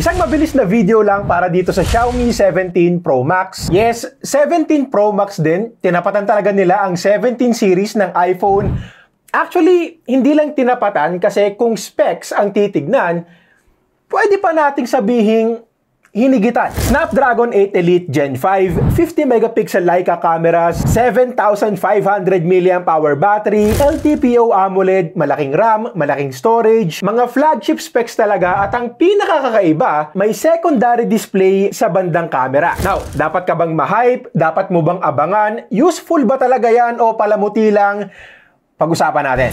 Isang mabilis na video lang para dito sa Xiaomi 17 Pro Max. Yes, 17 Pro Max din. Tinapatan talaga nila ang 17 series ng iPhone. Actually, hindi lang tinapatan kasi kung specs ang titignan, pwede pa nating sabihing hinigitan. Snapdragon 8 Elite Gen 5, 50 megapixel Leica cameras, 7,500 mAh battery, LTPO AMOLED, malaking RAM, malaking storage, mga flagship specs talaga at ang pinakakakaiba, may secondary display sa bandang camera. Now, dapat ka bang ma-hype? Dapat mo bang abangan? Useful ba talaga yan o palamuti lang? Pag-usapan natin.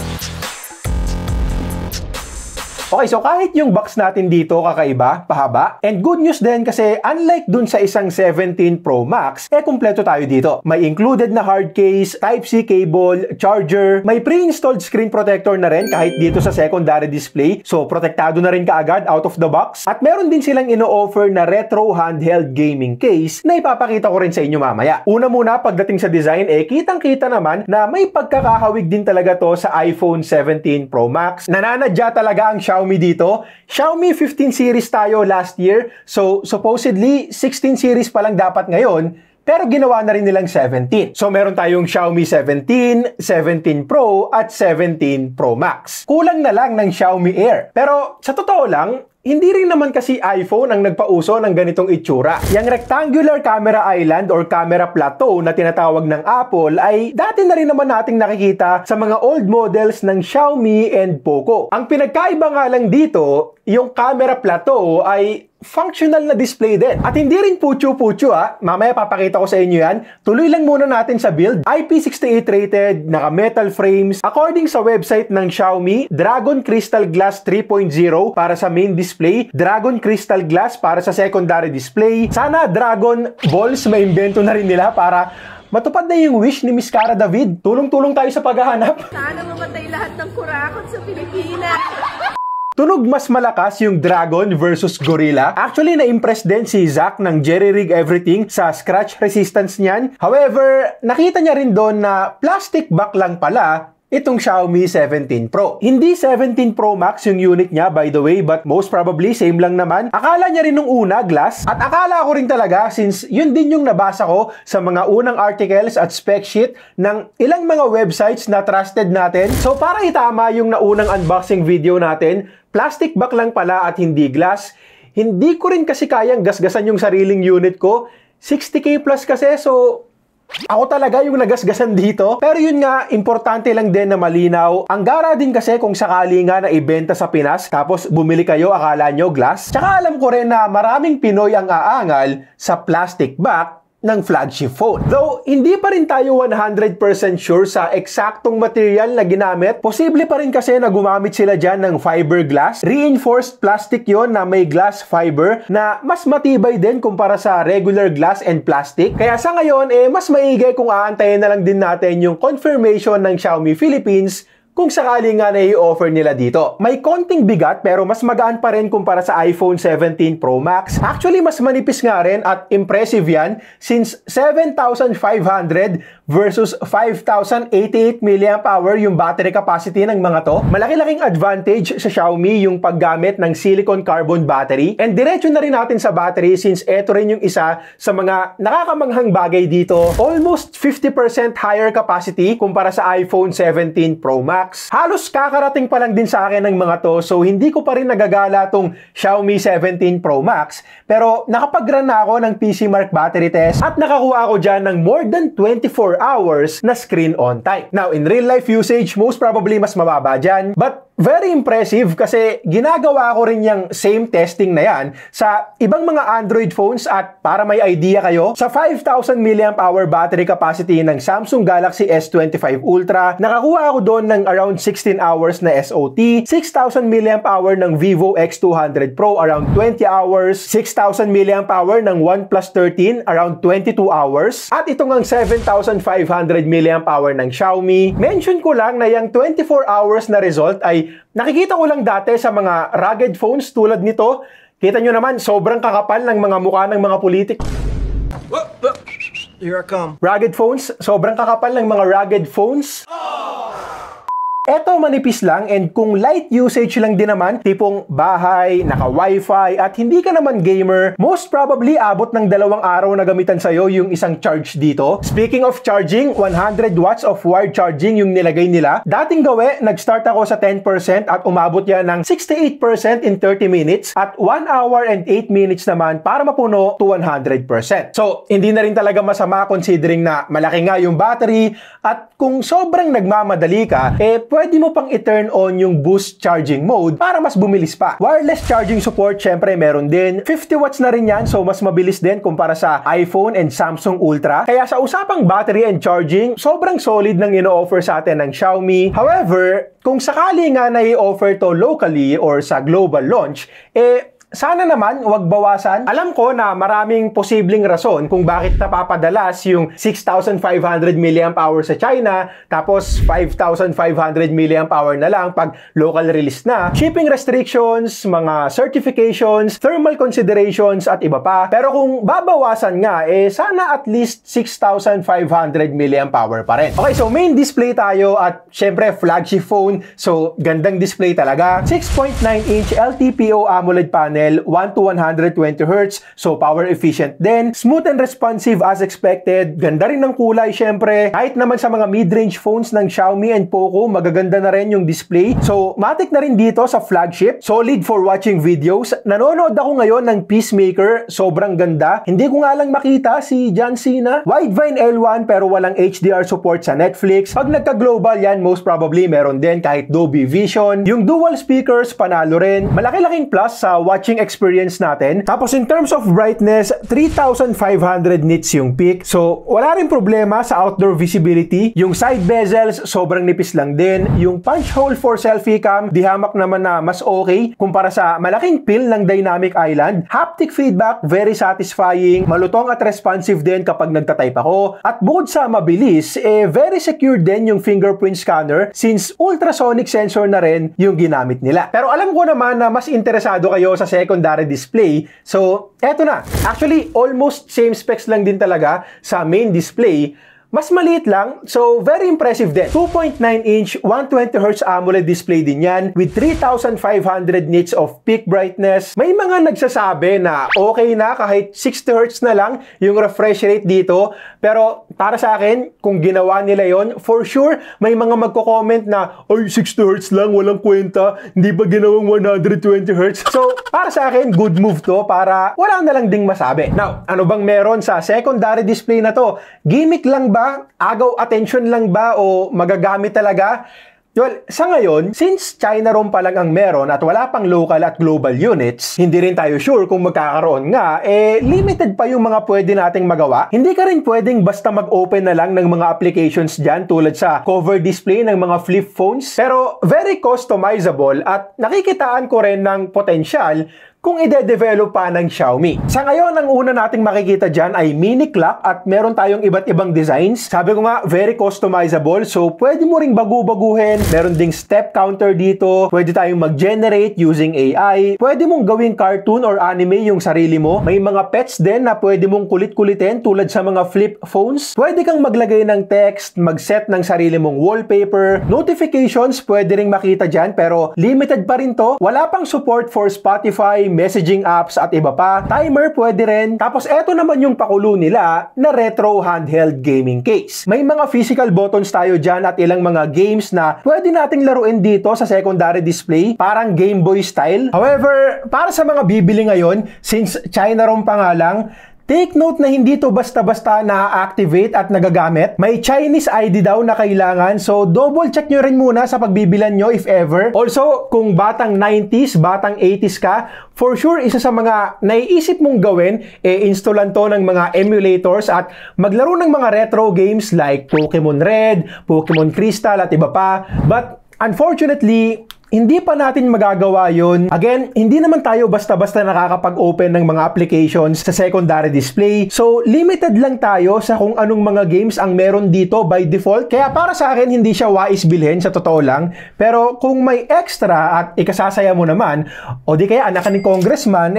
Okay, so kahit yung box natin dito kakaiba, pahaba, and good news din kasi unlike dun sa isang 17 Pro Max, kumpleto tayo dito. May included na hard case, Type-C cable, charger, may pre-installed screen protector na rin kahit dito sa secondary display, so protektado na rin kaagad out of the box. At meron din silang ino-offer na retro handheld gaming case na ipapakita ko rin sa inyo mamaya. Una muna, pagdating sa design, kitang-kita naman na may pagkakahawig din talaga to sa iPhone 17 Pro Max. Nananadya talaga ang Xiaomi dito. Xiaomi 15 series tayo last year. So, supposedly, 16 series pa lang dapat ngayon. Pero ginawa na rin nilang 17. So, meron tayong Xiaomi 17, 17 Pro, at 17 Pro Max. Kulang na lang ng Xiaomi Air. Pero, sa totoo lang, hindi rin naman kasi iPhone ang nagpauso ng ganitong itsura. Yung rectangular camera island or camera plateau na tinatawag ng Apple ay dati na rin naman nating nakikita sa mga old models ng Xiaomi and Poco. Ang pinagkaiba nga lang dito, yung camera plateau ay functional na display din. At hindi rin putyo-putyo mamaya papakita ko sa inyo yan. Tuloy lang muna natin sa build. IP68 rated, naka-metal frames. According sa website ng Xiaomi, Dragon Crystal Glass 3.0 para sa main display, Dragon Crystal Glass para sa secondary display. Sana Dragon Balls maimbento na rin nila para matupad na yung wish ni Miss Cara David. Tulong-tulong tayo sa paghahanap. Sana mamatay lahat ng kurakot sa Pilipinas. Tunog mas malakas yung Dragon versus Gorilla. Actually, na-impress din si Zach ng Jerry Rig Everything sa scratch resistance niyan. However, nakita niya rin doon na plastic back lang pala itong Xiaomi 17 Pro. Hindi 17 Pro Max yung unit niya, by the way, but most probably same lang naman. Akala niya rin nung una, glass. At akala ko rin talaga, since yun din yung nabasa ko sa mga unang articles at spec sheet ng ilang mga websites na trusted natin. So para itama yung naunang unboxing video natin, plastic back lang pala at hindi glass. Hindi ko rin kasi kayang gasgasan yung sariling unit ko. 60K plus kasi, so ako talaga yung nagasgasan dito. Pero yun nga, importante lang din na malinaw. Ang gara din kasi kung sakali nga na ibenta sa Pinas, tapos bumili kayo, akala nyo glass. Tsaka alam ko rin na maraming Pinoy ang aangal sa plastic back ng flagship phone. Though, hindi pa rin tayo 100% sure sa eksaktong material na ginamit. Posible pa rin kasi na gumamit sila dyan ng fiberglass. Reinforced plastic yon na may glass fiber na mas matibay din kumpara sa regular glass and plastic. Kaya sa ngayon, mas maigay kung aantayin na lang din natin yung confirmation ng Xiaomi Philippines kung sakali nga na i-offer nila dito. May konting bigat pero mas magaan pa rin kumpara sa iPhone 17 Pro Max. Actually, mas manipis nga rin at impressive yan since 7,500 versus 5,088 mAh yung battery capacity ng mga to. Malaki-laking advantage sa Xiaomi yung paggamit ng silicon carbon battery. And diretso na rin natin sa battery since eto rin yung isa sa mga nakakamanghang bagay dito. Almost 50% higher capacity kumpara sa iPhone 17 Pro Max. Halos kakarating pa lang din sa akin ng mga to, so hindi ko pa rin nagagala tong Xiaomi 17 Pro Max, pero nakapag-run na ako ng PC Mark battery test at nakakuha ako dyan ng more than 24 hours na screen on time. Now, in real life usage, most probably mas mababa dyan, but very impressive kasi ginagawa ko rin yung same testing na yan sa ibang mga Android phones at para may idea kayo, sa 5,000 mAh battery capacity ng Samsung Galaxy S25 Ultra, nakakuha ako doon ng around 16 hours na SOT, 6,000 mAh ng Vivo X200 Pro around 20 hours, 6,000 mAh ng OnePlus 13 around 22 hours, at ito ngang 7,500 mAh ng Xiaomi. Mention ko lang na yung 24 hours na result ay nakikita ko lang dati sa mga rugged phones tulad nito. Kita nyo naman, sobrang kakapal ng mga mukha ng mga politik. Here I come. Rugged phones, sobrang kakapal ng mga rugged phones. Eto manipis lang, and kung light usage lang din naman, tipong bahay, naka-wifi, at hindi ka naman gamer, most probably abot ng 2 araw na gamitan sa'yo yung isang charge dito. Speaking of charging, 100 watts of wired charging yung nilagay nila. Dating gawi, nag-start ako sa 10% at umabot yan ng 68% in 30 minutes at 1 hour and 8 minutes naman para mapuno to 100%. So, hindi na rin talaga masama considering na malaki nga yung battery, at kung sobrang nagmamadali ka, pwede mo pang i-turn on yung boost charging mode para mas bumilis pa. Wireless charging support, syempre meron din. 50 watts na rin yan, so mas mabilis din kumpara sa iPhone and Samsung Ultra. Kaya sa usapang battery and charging, sobrang solid ng ino-offer sa atin ng Xiaomi. However, kung sakali nga na i-offer to locally or sa global launch, sana naman wag bawasan. Alam ko na maraming posibleng rason kung bakit napapadalas yung 6,500 mAh sa China tapos 5,500 mAh na lang pag local release na. Shipping restrictions, mga certifications, thermal considerations at iba pa. Pero kung babawasan nga, sana at least 6,500 mAh pa rin. Okay, so main display tayo at syempre flagship phone. So gandang display talaga. 6.9-inch LTPO AMOLED panel, 1 to 120 Hz, so power efficient din. Smooth and responsive as expected. Ganda rin ng kulay syempre. Kahit naman sa mga mid-range phones ng Xiaomi and Poco, magaganda na rin yung display. So matic na rin dito sa flagship. Solid for watching videos. Nanonood ako ngayon ng Peacemaker. Sobrang ganda. Hindi ko nga lang makita si John Cena. Widevine L1 pero walang HDR support sa Netflix. Pag nagka-global yan, most probably meron din kahit Dolby Vision. Yung dual speakers, panalo rin. Malaki-laking plus sa watching experience natin. Tapos in terms of brightness, 3,500 nits yung peak. So wala rin problema sa outdoor visibility. Yung side bezels, sobrang nipis lang din. Yung punch hole for selfie cam, di hamak naman na mas okay kumpara sa malaking pill ng Dynamic Island. Haptic feedback, very satisfying. Malutong at responsive din kapag nagtatype ako. At bukod sa mabilis, very secure din yung fingerprint scanner since ultrasonic sensor na rin yung ginamit nila. Pero alam ko naman na mas interesado kayo sa secondary display. So, eto na. Actually, almost same specs lang din talaga sa main display. Mas maliit lang, so very impressive din. 2.9-inch, 120Hz AMOLED display din yan with 3,500 nits of peak brightness. May mga nagsasabi na okay na kahit 60Hz na lang yung refresh rate dito. Pero para sa akin, kung ginawa nila yon, for sure, may mga magko-comment na, ay, 60Hz lang, walang kwenta, hindi ba ginawang 120Hz? So, para sa akin, good move to para wala na lang ding masabi. Now, ano bang meron sa secondary display na to? Gimmick lang ba? Agaw attention lang ba o magagamit talaga? Well, sa ngayon, since China ROM pa lang ang meron at wala pang local at global units, hindi rin tayo sure kung magkakaroon nga, limited pa yung mga pwede nating magawa. Hindi ka rin pwedeng basta mag-open na lang ng mga applications dyan tulad sa cover display ng mga flip phones. Pero very customizable at nakikitaan ko rin ng potensyal kung ide-develop pa ng Xiaomi. Sa ngayon, ang una nating makikita dyan ay mini clock at meron tayong iba't ibang designs. Sabi ko nga, very customizable. So, pwede mo ring bagu-baguhin. Meron ding step counter dito. Pwede tayong mag-generate using AI. Pwede mong gawing cartoon or anime yung sarili mo. May mga pets din na pwede mong kulit-kulitin tulad sa mga flip phones. Pwede kang maglagay ng text, mag-set ng sarili mong wallpaper. Notifications, pwede ring makita dyan pero limited pa rin to. Wala pang support for Spotify, messaging apps at iba pa. Timer pwede rin. Tapos eto naman yung pakulo nila na retro handheld gaming case. May mga physical buttons tayo dyan at ilang mga games na pwede nating laruin dito sa secondary display. Parang Game Boy style. However, para sa mga bibili ngayon, since China ROM pa nga lang, take note na hindi to basta-basta na-activate at nagagamit. May Chinese ID daw na kailangan, so double check nyo rin muna sa pagbibilan nyo if ever. Also, kung batang 90s, batang 80s ka, for sure, isa sa mga naiisip mong gawin, installan to ng mga emulators at maglaro ng mga retro games like Pokemon Red, Pokemon Crystal at iba pa. But unfortunately, hindi pa natin magagawa yun. Again, hindi naman tayo basta-basta nakakapag-open ng mga applications sa secondary display. So, limited lang tayo sa kung anong mga games ang meron dito by default. Kaya para sa akin, hindi siya wais bilhin sa totoo lang. Pero kung may extra at ikasasaya mo naman, o di kaya anak ni congressman,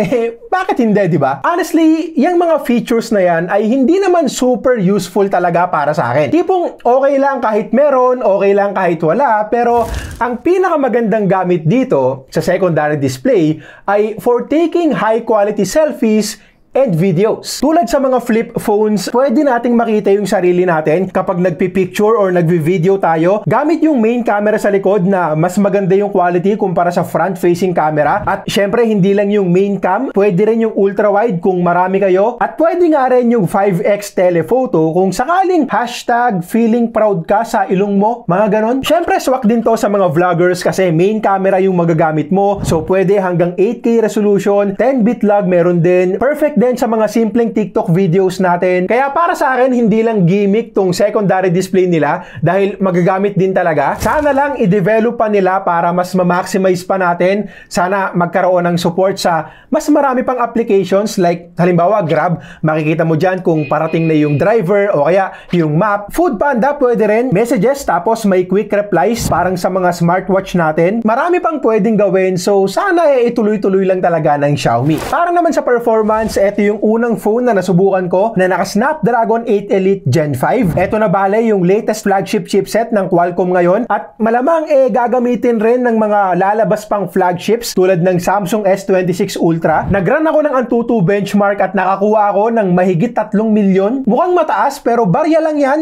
bakit hindi, di ba? Honestly, yung mga features na yan ay hindi naman super useful talaga para sa akin. Tipong okay lang kahit meron, okay lang kahit wala, pero ang pinakamagandang gamit dito sa secondary display ay for taking high quality selfies and videos. Tulad sa mga flip phones, pwede nating makita yung sarili natin kapag nagpipicture or nagvi-video tayo gamit yung main camera sa likod na mas maganda yung quality kumpara sa front-facing camera. At syempre, hindi lang yung main cam, pwede rin yung ultra-wide kung marami kayo. At pwede nga rin yung 5x telephoto kung sakaling hashtag feeling proud ka sa ilong mo, mga ganon. Syempre, swak din to sa mga vloggers kasi main camera yung magagamit mo. So, pwede hanggang 8K resolution, 10-bit lag meron din. Perfect din sa mga simpleng TikTok videos natin. Kaya para sa akin, hindi lang gimmick tong secondary display nila dahil magagamit din talaga. Sana lang i-develop pa nila para mas ma-maximize pa natin. Sana magkaroon ng support sa mas marami pang applications like halimbawa Grab. Makikita mo dyan kung parating na yung driver o kaya yung map. Foodpanda pwede rin. Messages tapos may quick replies parang sa mga smartwatch natin. Marami pang pwedeng gawin. So sana ituloy-tuloy lang talaga ng Xiaomi. Para naman sa performance, ito yung unang phone na nasubukan ko na naka Snapdragon 8 Elite Gen 5. Ito na bale yung latest flagship chipset ng Qualcomm ngayon at malamang gagamitin rin ng mga lalabas pang flagships tulad ng Samsung S26 Ultra. Nag-run ako ng Antutu benchmark at nakakuha ako ng mahigit 3 milyon. Mukhang mataas pero barya lang yan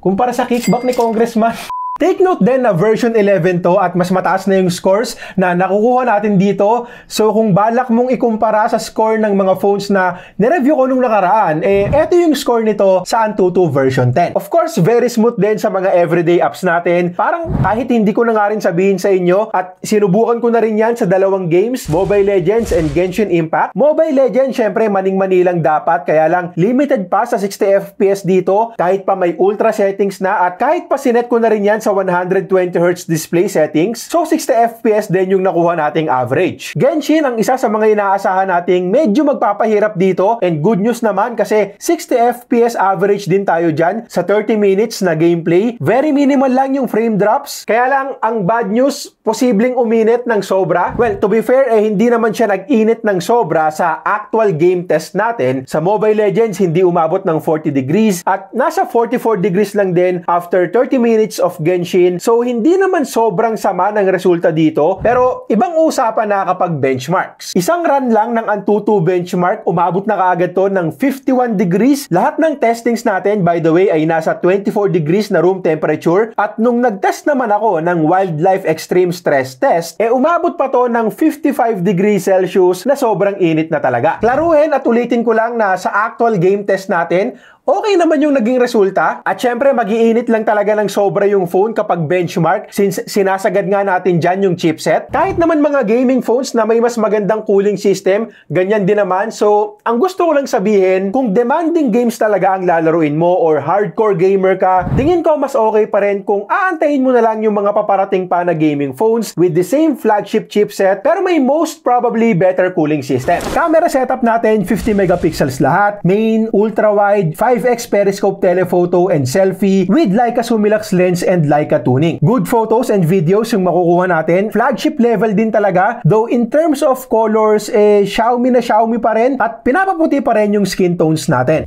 kumpara sa kickback ni Congressman. Take note din na version 11 to at mas mataas na yung scores na nakukuha natin dito. So kung balak mong ikumpara sa score ng mga phones na nireview ko nung nakaraan, eto yung score nito sa Antutu version 10. Of course, very smooth din sa mga everyday apps natin. Parang kahit hindi ko na nga rin sabihin sa inyo at sinubukan ko na rin yan sa dalawang games, Mobile Legends and Genshin Impact. Mobile Legends, syempre maning-manilang dapat, kaya lang limited pa sa 60 FPS dito kahit pa may ultra settings na at kahit pa sinet ko na rin yan sa 120Hz display settings. So 60 FPS din yung nakuha nating average. Genshin ang isa sa mga inaasahan nating medyo magpapahirap dito and good news naman kasi 60 FPS average din tayo dyan sa 30 minutes na gameplay. Very minimal lang yung frame drops. Kaya lang ang bad news, posibleng uminit ng sobra. Well, to be fair, hindi naman siya nag-init ng sobra sa actual game test natin. Sa Mobile Legends, hindi umabot ng 40 degrees at nasa 44 degrees lang din after 30 minutes of Genshin. So, hindi naman sobrang sama ng resulta dito, pero ibang usapan na kapag benchmarks. Isang run lang ng Antutu benchmark, umabot na kaagad to ng 51 degrees. Lahat ng testings natin, by the way, ay nasa 24 degrees na room temperature. At nung nag-test naman ako ng Wildlife Extreme Stress Test, umabot pa to ng 55 degrees Celsius na sobrang init na talaga. Klaruhin at ulitin ko lang na sa actual game test natin, okay naman yung naging resulta. At syempre, mag-iinit lang talaga ng sobra yung phone kapag benchmark since sinasagad nga natin dyan yung chipset. Kahit naman mga gaming phones na may mas magandang cooling system, ganyan din naman. So, ang gusto ko lang sabihin, kung demanding games talaga ang lalaruin mo or hardcore gamer ka, tingin ko mas okay pa rin kung aantayin mo na lang yung mga paparating pa na gaming phones with the same flagship chipset pero may most probably better cooling system. Camera setup natin, 50 megapixels lahat. Main, ultra-wide, 5x periscope telephoto and selfie with Leica Sumilax lens and Leica tuning. Good photos and videos yung makukuha natin. Flagship level din talaga. Though in terms of colors, Xiaomi na Xiaomi pa rin at pinapaputi pa rin yung skin tones natin.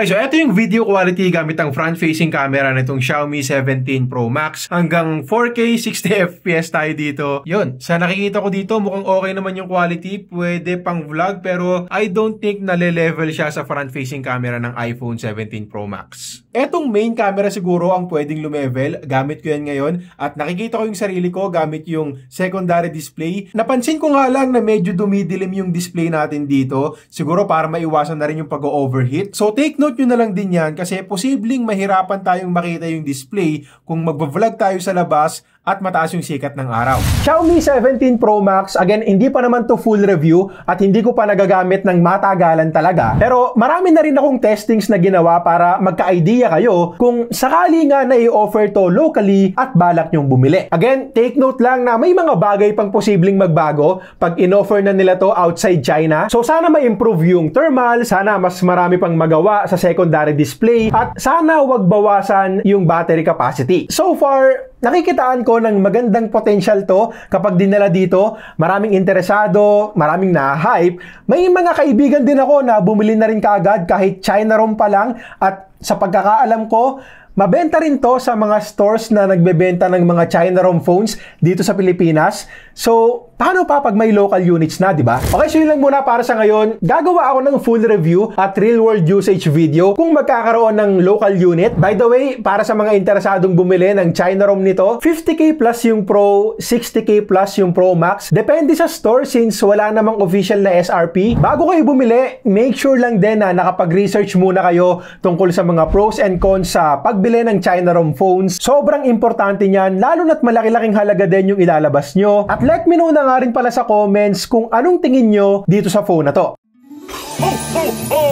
Okay, so ito yung video quality gamit ang front-facing camera nitong Xiaomi 17 Pro Max. Hanggang 4K 60 FPS tayo dito. Yun, sa nakikita ko dito, mukhang okay naman yung quality. Pwede pang vlog, pero I don't think nale-level siya sa front-facing camera ng iPhone 17 Pro Max. Etong main camera siguro ang pwedeng lumevel. Gamit ko yan ngayon. At nakikita ko yung sarili ko gamit yung secondary display. Napansin ko nga lang na medyo dumidilim yung display natin dito. Siguro para maiwasan na rin yung pag-overheat. So take note nyo na lang din yan kasi posibleng mahirapan tayong makita yung display kung magbablog tayo sa labas at mataas yung sikat ng araw. Xiaomi 17 Pro Max, again, hindi pa naman to full review at hindi ko pa nagagamit ng matagalan talaga. Pero marami na rin akong testings na ginawa para magka-idea kayo kung sakali nga na i-offer to locally at balak nyong bumili. Again, take note lang na may mga bagay pang posibleng magbago pag in-offer na nila to outside China. So sana ma-improve yung thermal, sana mas marami pang magawa sa secondary display, at sana wag bawasan yung battery capacity. So far, nakikitaan ko ng magandang potential to kapag dinala dito. Maraming interesado, maraming na-hype. May mga kaibigan din ako na bumili na rin kaagad kahit China ROM pa lang, at sa pagkakaalam ko, mabenta rin to sa mga stores na nagbebenta ng mga China ROM phones dito sa Pilipinas. So, paano pa pag may local units na, di ba? Okay, so yun lang muna para sa ngayon. Gagawa ako ng full review at real-world usage video kung magkakaroon ng local unit. By the way, para sa mga interesadong bumili ng China ROM nito, 50k plus yung Pro, 60k plus yung Pro Max. Depende sa store since wala namang official na SRP. Bago kayo bumili, make sure lang din na nakapag-research muna kayo tungkol sa mga pros and cons sa pagbili ng China ROM phones. Sobrang importante niyan, lalo na't malaki-laking halaga din yung ilalabas nyo. At let me know na nga rin pala sa comments kung anong tingin nyo dito sa phone na to. Ho, ho, ho!